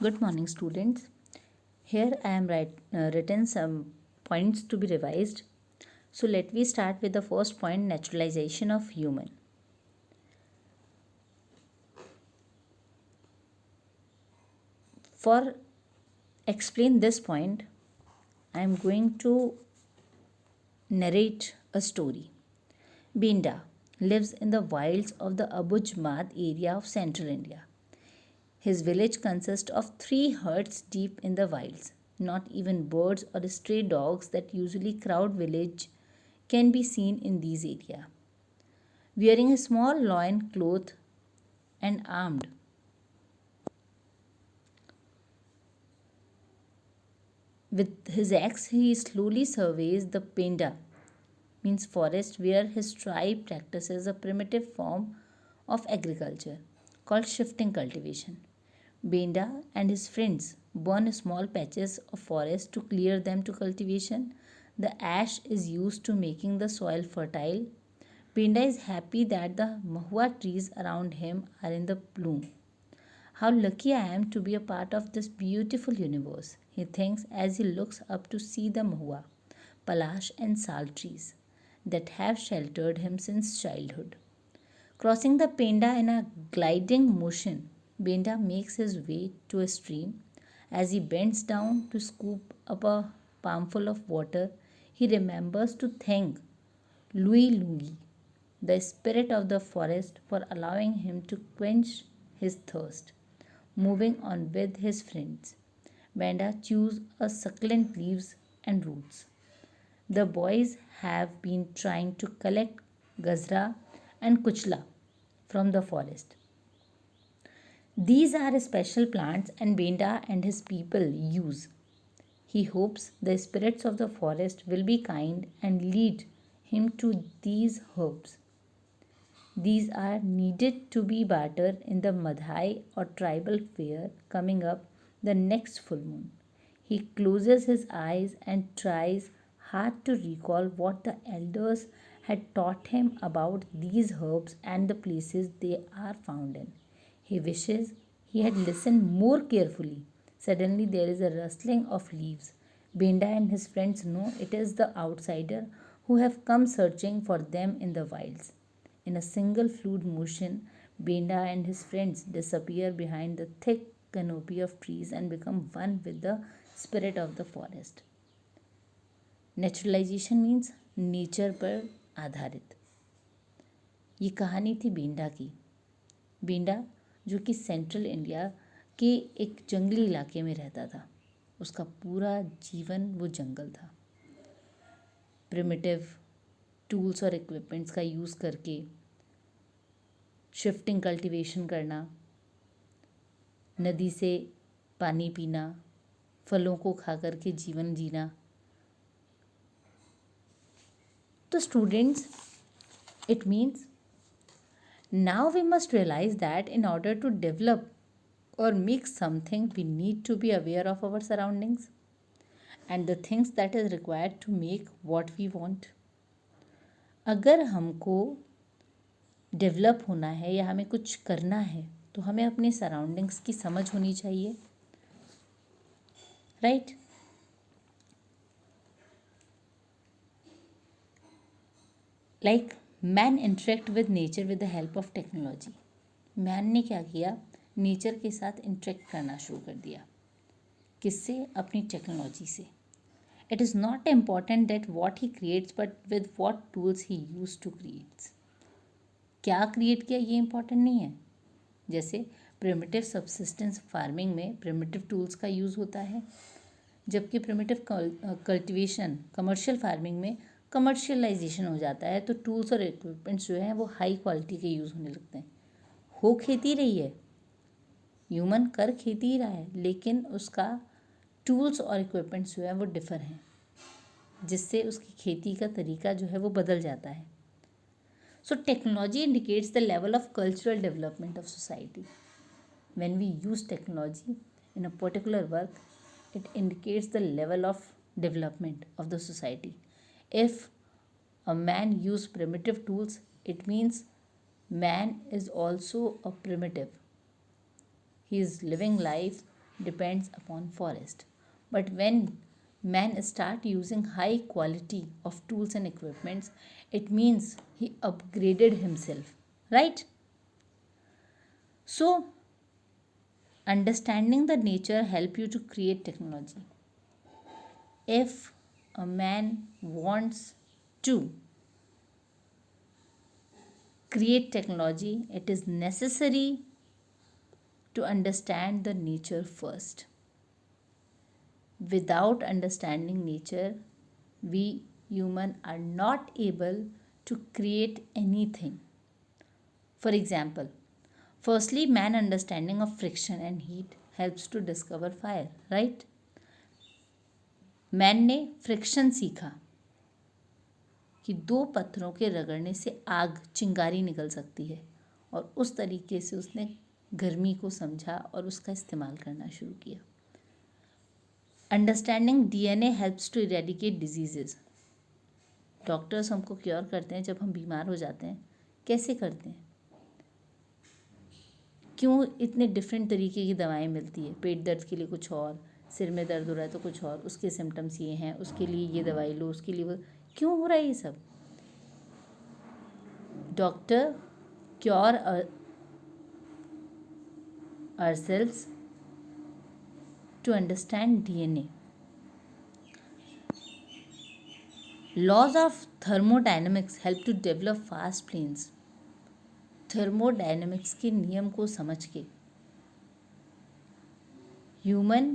Good morning, students. Here I am written some points to be revised. So let me start with the first point, naturalization of human. For explain this point, I am going to narrate a story. Binda lives in the wilds of the Abujmad area of central India. His village consists of three huts deep in the wilds. Not even birds or stray dogs that usually crowd village can be seen in these areas. Wearing a small loin cloth and armed with his axe, he slowly surveys the penda, means forest, where his tribe practices a primitive form of agriculture called shifting cultivation. Benda and his friends burn small patches of forest to clear them to cultivation. The ash is used to making the soil fertile. Benda is happy that the mahua trees around him are in the bloom. How lucky I am to be a part of this beautiful universe, he thinks as he looks up to see the mahua, palash, and sal trees that have sheltered him since childhood. Crossing the Penda in a gliding motion, Benda makes his way to a stream. As he bends down to scoop up a palmful of water, he remembers to thank Lui Lungi, the spirit of the forest, for allowing him to quench his thirst. Moving on with his friends, Benda chews a succulent leaves and roots. The boys have been trying to collect gazra and kuchla from the forest. These are special plants and Benda and his people use. He hopes the spirits of the forest will be kind and lead him to these herbs. These are needed to be bartered in the Madhai or tribal fair coming up the next full moon. He closes his eyes and tries hard to recall what the elders had taught him about these herbs and the places they are found in. He wishes he had listened more carefully. Suddenly, there is a rustling of leaves. Benda and his friends know it is the outsider who have come searching for them in the wilds. In a single fluid motion, Benda and his friends disappear behind the thick canopy of trees and become one with the spirit of the forest. Naturalisation means nature पर आधारित। ये कहानी थी Benda की। Benda जो कि central India के एक जंगली इलाके में रहता था, उसका पूरा जीवन वो जंगल था। प्रिमिटिव टूल्स और इक्विपमेंट्स का यूज़ करके शिफ्टिंग कल्टीवेशन करना, नदी से पानी पीना, फलों को खा कर के जीवन जीना। तो students, it means now we must realize that in order to develop or make something, we need to be aware of our surroundings and the things that is required to make what we want. अगर हमको develop होना है या हमें कुछ करना है तो हमें अपने सराउंडिंग्स की समझ होनी चाहिए, right? Like man interact with nature with the help of technology. Man ने क्या किया? नेचर के साथ इंटरेक्ट करना शुरू कर दिया। किससे? अपनी टेक्नोलॉजी से। It is not important that what he creates but with what tools he use to creates. क्या क्रिएट किया ये इम्पॉर्टेंट नहीं है। जैसे प्रिमिटिव सबसिस्टेंस फार्मिंग में प्रिमिटिव टूल्स का यूज़ होता है, जबकि प्रिमिटिव कल्टीवेशन कमर्शियल फार्मिंग में कमर्शियलाइजेशन हो जाता है, तो टूल्स और इक्विपमेंट्स जो हैं वो हाई क्वालिटी के यूज़ होने लगते हैं। हो खेती रही है, ह्यूमन कर खेती ही रहा है, लेकिन उसका टूल्स और इक्विपमेंट्स जो है वो डिफ़र हैं, जिससे उसकी खेती का तरीका जो है वो बदल जाता है। So technology indicates the level of cultural development of society. When we use technology in a particular work, it indicates the level of development of the society. If a man use primitive tools, it means man is also a primitive. He is living life depends upon forest. But when man start using high quality of tools and equipments, it means he upgraded himself, right? So understanding the nature help you to create technology. If a man wants to create technology, it is necessary to understand the nature first. Without understanding nature, we human are not able to create anything. For example, firstly, man understanding of friction and heat helps to discover fire, right? Man ने friction सीखा कि दो पत्थरों के रगड़ने से आग चिंगारी निकल सकती है, और उस तरीके से उसने गर्मी को समझा और उसका इस्तेमाल करना शुरू किया. Understanding DNA helps to eradicate diseases. Doctors हमको क्योर करते हैं जब हम बीमार हो जाते हैं. कैसे करते हैं? क्यों इतने डिफरेंट तरीके की दवाएं मिलती है? पेट दर्द के लिए कुछ और, सिर में दर्द हो रहा है तो कुछ और, उसके सिम्टम्स ये हैं, उसके लिए ये दवाई लो, उसके लिए वो. क्यों हो रहा है ये सब? Doctor cure ourselves to understand DNA. Laws of thermodynamics help to develop fast planes. Thermodynamics के नियम को समझ के human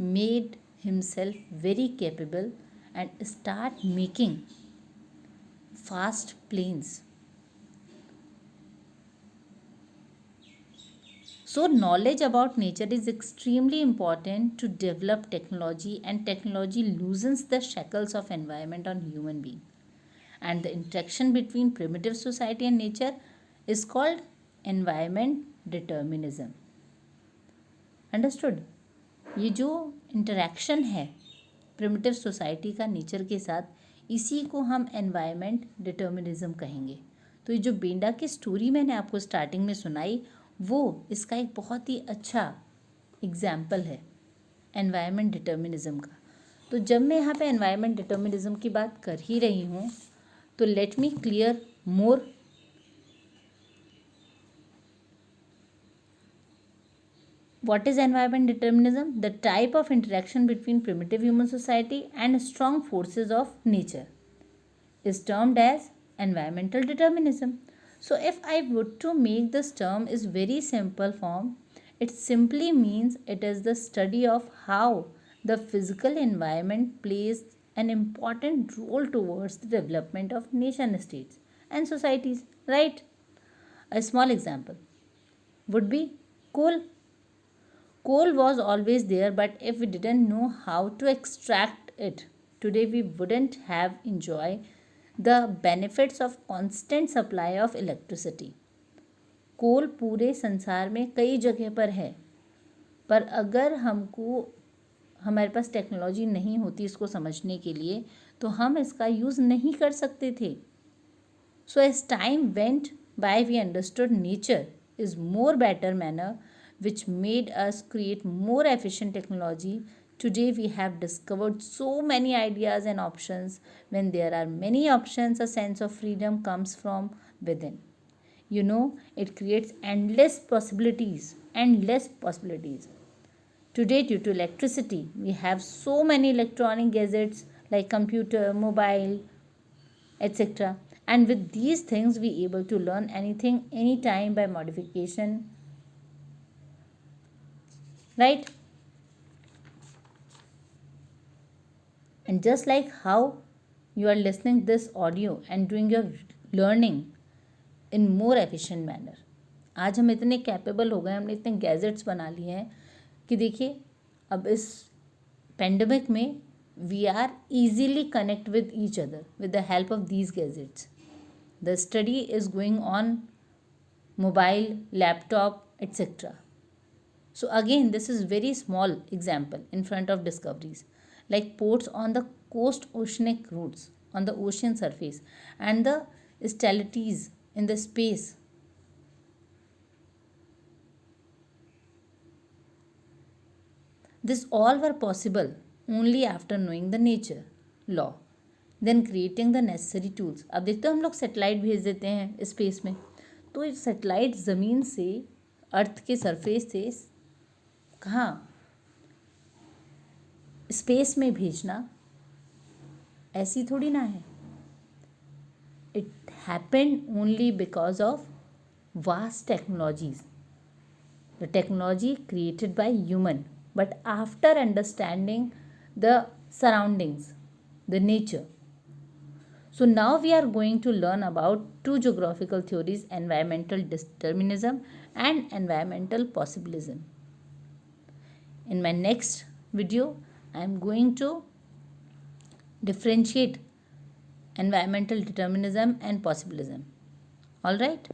made himself very capable and start making fast planes. So knowledge about nature is extremely important to develop technology, and technology loosens the shackles of environment on human being. And the interaction between primitive society and nature is called environment determinism. Understood? ये जो interaction है primitive society का nature के साथ, इसी को हम environment determinism कहेंगे. तो ये जो बेंडा की स्टोरी मैंने आपको स्टार्टिंग में सुनाई, वो इसका एक बहुत ही अच्छा एग्जाम्पल है एनवायरनमेंट डिटर्मिनिज्म का. तो जब मैं यहाँ पे एनवायरनमेंट डिटर्मिनिज्म की बात कर ही रही हूँ, तो let me clear more. What is environment determinism? The type of interaction between primitive human society and strong forces of nature is termed as environmental determinism. So if I would to make this term is very simple form, it simply means it is the study of how the physical environment plays an important role towards the development of nation states and societies, right? A small example would be coal. Coal was always there, but if we didn't know how to extract it, today we wouldn't have enjoyed the benefits of constant supply of electricity. कोल पूरे संसार में कई जगह पर है, पर अगर हमारे पास टेक्नोलॉजी नहीं होती इसको समझने के लिए, तो हम इसका यूज़ नहीं कर सकते थे. So as time went by, we understood nature is more better manner, which made us create more efficient technology. Today we have discovered so many ideas and options. When there are many options, a sense of freedom comes from within. You know, it creates endless possibilities, endless possibilities. Today, due to electricity, we have so many electronic gadgets like computer, mobile, etc. And with these things, we able to learn anything, anytime by modification, right? And just like how you are listening this audio and doing your learning in more efficient manner, आज हम इतने capable हो गए, हमने इतने gadgets बना लिए हैं कि देखिए अब इस पेंडेमिक में we are easily connect with each other with the help of these gadgets. The study is going on mobile, laptop, etc. So again, this is very small example in front of discoveries like ports on the coast, oceanic routes on the ocean surface, and the stellarities in the space. This all were possible only after knowing the nature, law, then creating the necessary tools. अब देखते हो हम लोग satellite भेज देते हैं space में, तो सेटेलाइट ज़मीन से, अर्थ के सरफेस से कहाँ स्पेस में भेजना ऐसी थोड़ी ना है. It happened only because of vast technologies, the technology created by human, but after understanding the surroundings, the nature. So now we are going to learn about two geographical theories, environmental determinism and environmental possibilism. In my next video I am going to differentiate environmental determinism and possibilism. All right.